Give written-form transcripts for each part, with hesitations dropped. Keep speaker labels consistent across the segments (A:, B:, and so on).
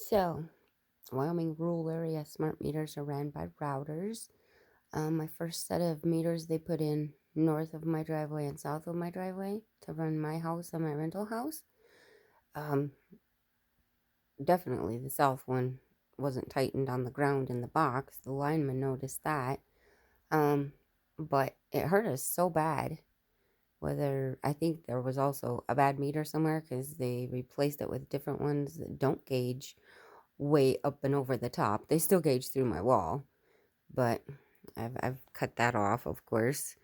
A: So, Wyoming rural area smart meters are ran by routers. My first set of meters they put in north of my driveway and south of my driveway to run my house and my rental house. Um, Definitely the south one wasn't tightened on the ground in the box. The lineman noticed that. Um, but it hurt us so bad. Whether I think there was also a bad meter somewhere because they replaced it with different ones that don't gauge way up and over the top. They still gauge through my wall, but I've cut that off, of course,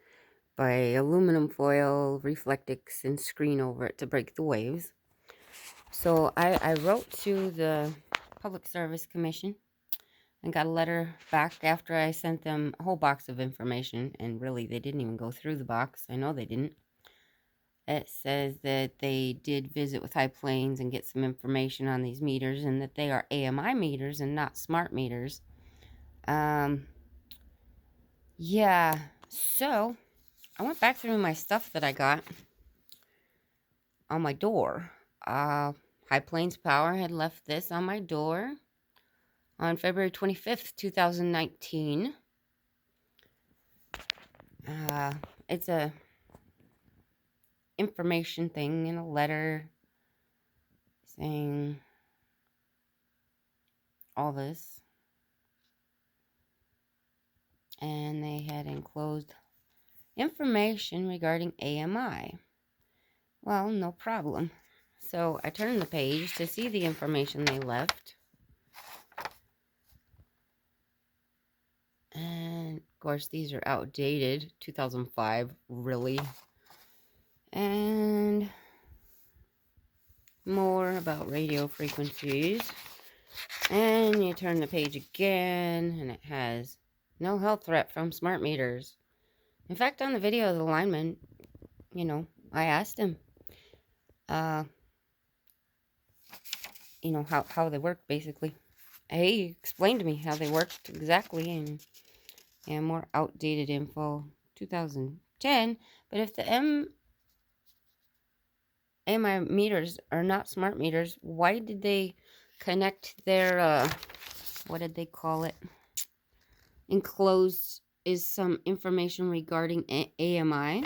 A: by aluminum foil, reflectix, and screen over it to break the waves. So I wrote to the Public Service Commission and got a letter back after I sent them a whole box of information, and really they didn't even go through the box. I know they didn't. It says that they did visit with High Plains and get some information on these meters and that they are AMI meters and not smart meters. Yeah, so I went back through my stuff that I got on my door. High Plains Power had left this on my door on February 25th, 2019. It's a information thing in a letter saying all this. And they had enclosed information regarding AMI. Well, no problem. So I turned the page to see the information they left. And of course, these are outdated, 2005, really. And more about radio frequencies. And you turn the page again, and it has no health threat from smart meters. In fact, on the video, the lineman, I asked him, how they work, basically. He explained to me how they worked exactly, and more outdated info, 2010. But if the AMI meters are not smart meters, why did they connect their, what did they call it? Enclosed is some information regarding AMI.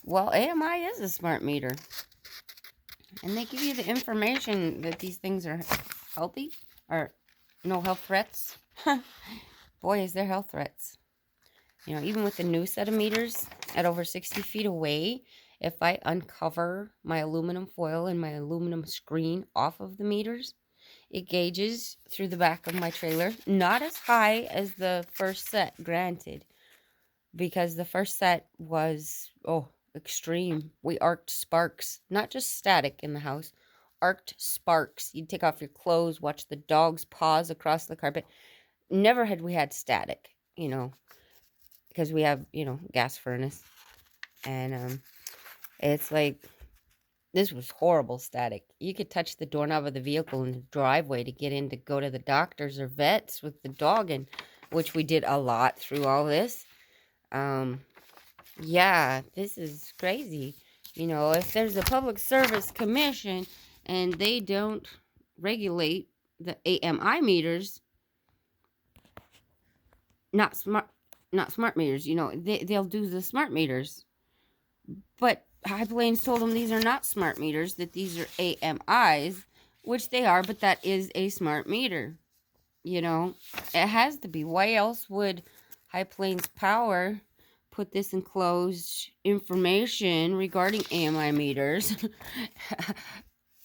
A: Well, AMI is a smart meter. And they give you the information that these things are healthy, or no health threats. Boy, is there health threats. Even with the new set of meters at over 60 feet away, if I uncover my aluminum foil and my aluminum screen off of the meters, it gauges through the back of my trailer. Not as high as the first set, granted, because the first set was, extreme. We arced sparks, not just static in the house, arced sparks. You'd take off your clothes, watch the dog's paws across the carpet. Never had we had static, because we have, gas furnace. And it's like, this was horrible static. You could touch the doorknob of the vehicle in the driveway to get in to go to the doctors or vets with the dog, and which we did a lot through all this. Yeah, this is crazy. If there's a public service commission and they don't regulate the AMI meters, not smart meters, they'll do the smart meters. But High Plains told them these are not smart meters, that these are AMIs, which they are, but that is a smart meter. It has to be. Why else would High Plains Power put this enclosed information regarding AMI meters?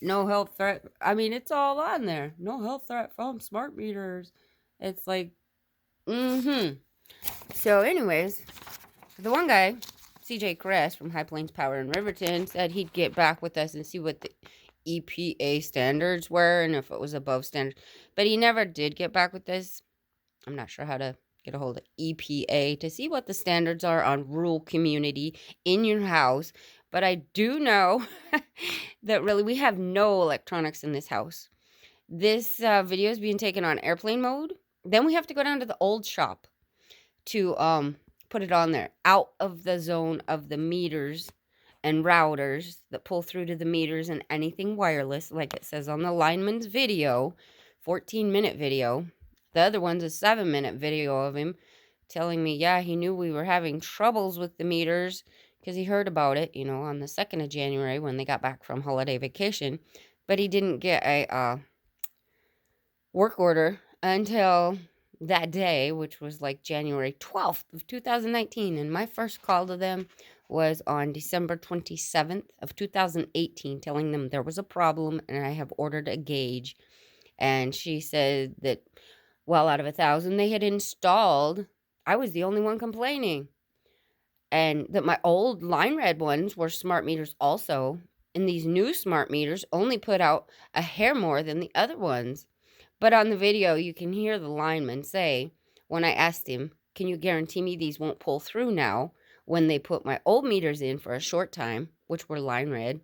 A: No health threat. I mean, it's all on there. No health threat from smart meters. It's like, So anyways, the one guy, CJ Kress from High Plains Power in Riverton, said he'd get back with us and see what the EPA standards were and if it was above standard. But he never did get back with us. I'm not sure how to get a hold of EPA to see what the standards are on rural community in your house. But I do know that really we have no electronics in this house. This video is being taken on airplane mode. Then we have to go down to the old shop to put it on there, out of the zone of the meters and routers that pull through to the meters and anything wireless, like it says on the lineman's video, 14-minute video. The other one's a 7-minute video of him telling me, yeah, he knew we were having troubles with the meters because he heard about it, on the 2nd of January when they got back from holiday vacation. But he didn't get a work order until that day, which was like January 12th of 2019. And my first call to them was on December 27th of 2018, telling them there was a problem and I have ordered a gauge. And she said that, well, out of 1,000 they had installed, I was the only one complaining. And that my old line read ones were smart meters also. And these new smart meters only put out a hair more than the other ones. But on the video, you can hear the lineman say, when I asked him, can you guarantee me these won't pull through now, when they put my old meters in for a short time, which were line read,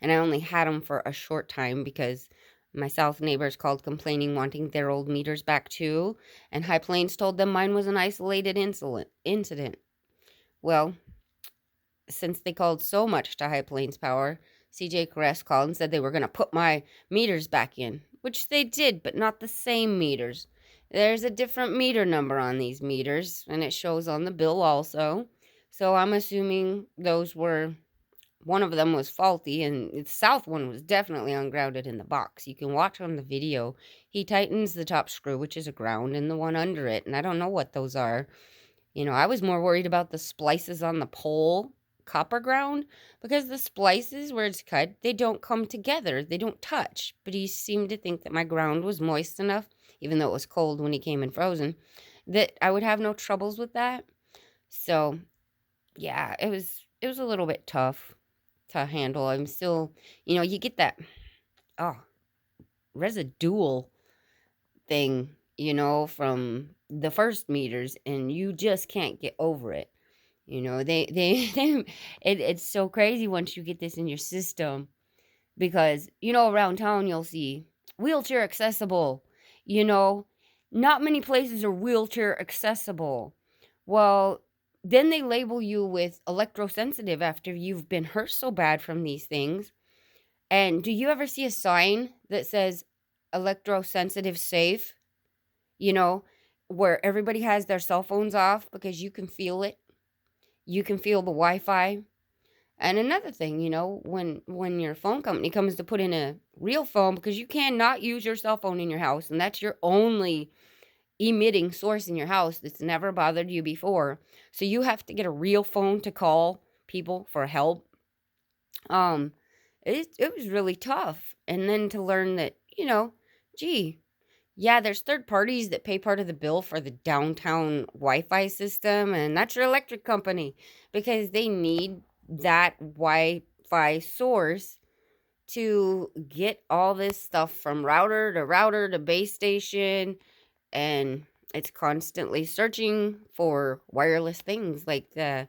A: and I only had them for a short time because my south neighbors called complaining, wanting their old meters back too, and High Plains told them mine was an isolated incident. Well, since they called so much to High Plains Power, CJ Caress called and said they were going to put my meters back in, which they did, but not the same meters. There's a different meter number on these meters, and it shows on the bill also. So I'm assuming one of them was faulty, and the south one was definitely ungrounded in the box. You can watch on the video. He tightens the top screw, which is a ground, and the one under it, and I don't know what those are. I was more worried about the splices on the pole, copper ground, because the splices where it's cut, they don't come together. They don't touch. But he seemed to think that my ground was moist enough, even though it was cold when he came in frozen, that I would have no troubles with that. So, yeah, it was a little bit tough to handle. I'm still, you get that, residual thing, from the first meters, and you just can't get over it. It's so crazy once you get this in your system, because, around town you'll see wheelchair accessible, not many places are wheelchair accessible. Well, then they label you with electrosensitive after you've been hurt so bad from these things. And do you ever see a sign that says electrosensitive safe? Where everybody has their cell phones off because you can feel it. You can feel the Wi-Fi. And another thing, when your phone company comes to put in a real phone, because you cannot use your cell phone in your house, and that's your only emitting source in your house that's never bothered you before. So you have to get a real phone to call people for help. It was really tough. And then to learn that, gee, yeah, there's third parties that pay part of the bill for the downtown Wi-Fi system, and that's your electric company, because they need that Wi-Fi source to get all this stuff from router to base station, and it's constantly searching for wireless things like the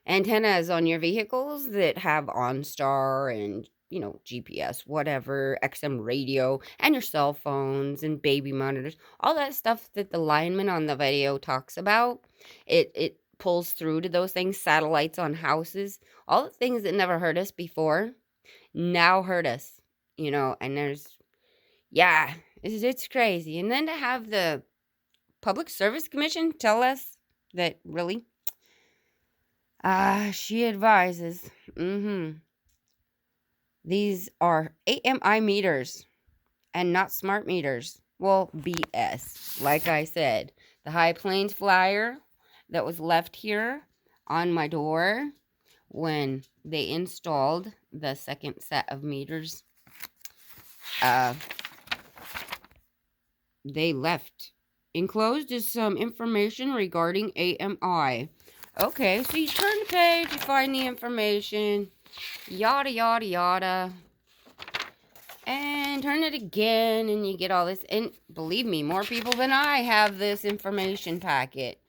A: antennas on your vehicles that have OnStar and GPS, whatever, XM radio, and your cell phones and baby monitors, all that stuff that the lineman on the video talks about. It pulls through to those things, satellites on houses, all the things that never hurt us before now hurt us, and it's crazy. And then to have the Public Service Commission tell us that really, she advises, these are AMI meters and not smart meters. Well, BS. Like I said, the High Plains flyer that was left here on my door when they installed the second set of meters, they left. Enclosed is some information regarding AMI. Okay, so you turn the page, you find the information, yada, yada, yada, and turn it again, and you get all this. And believe me, more people than I have this information packet.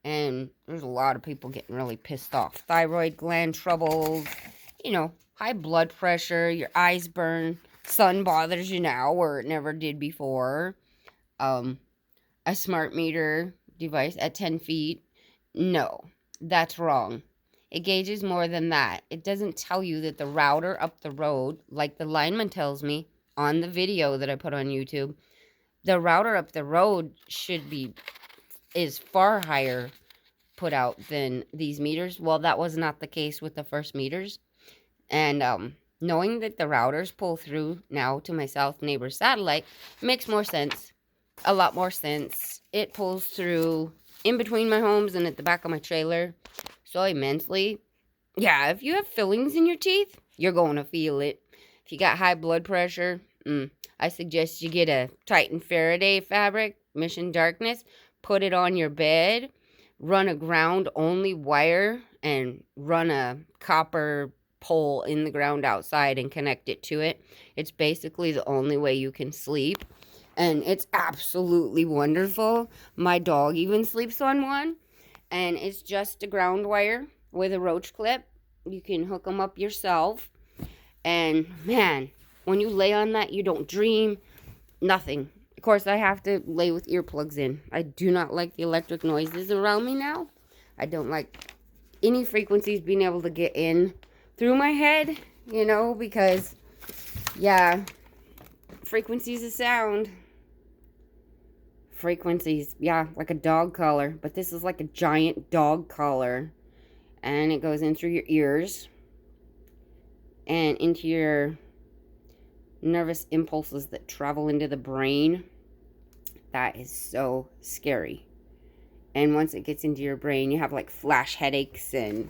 A: And there's a lot of people getting really pissed off. Thyroid gland troubles, high blood pressure, your eyes burn, sun bothers you now where it never did before. A smart meter device at 10 feet. No, that's wrong. It gauges more than that. It doesn't tell you that the router up the road, like the lineman tells me on the video that I put on YouTube, The router up the road is far higher put out than these meters. Well, that was not the case with the first meters. And knowing that the routers pull through now to my south neighbor's satellite makes more sense. A lot more sense. It pulls through in between my homes and at the back of my trailer so immensely. Yeah, if you have fillings in your teeth, you're going to feel it. If you got high blood pressure, I suggest you get a Titan Faraday fabric, Mission Darkness, put it on your bed, run a ground only wire, and run a copper pole in the ground outside and connect it to it. It's basically the only way you can sleep. And it's absolutely wonderful. My dog even sleeps on one. And it's just a ground wire with a roach clip. You can hook them up yourself. And man, when you lay on that, you don't dream. Nothing. Of course, I have to lay with earplugs in. I do not like the electric noises around me now. I don't like any frequencies being able to get in through my head, because, yeah, frequencies of sound. Frequencies, yeah, like a dog collar. But this is like a giant dog collar. And it goes in through your ears and into your nervous impulses that travel into the brain. That is so scary. And once it gets into your brain, you have like flash headaches and,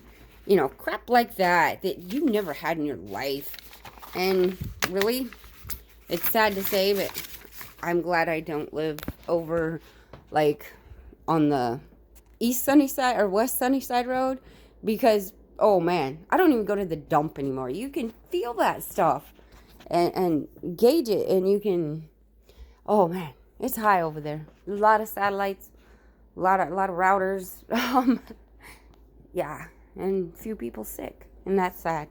A: crap like that you never had in your life. And really, it's sad to say, but I'm glad I don't live over like on the East Sunnyside or West Sunnyside Road, because, oh man, I don't even go to the dump anymore. You can feel that stuff and gauge it, and you can, oh man, it's high over there. A lot of satellites, a lot of routers, yeah, and few people sick, and that's sad.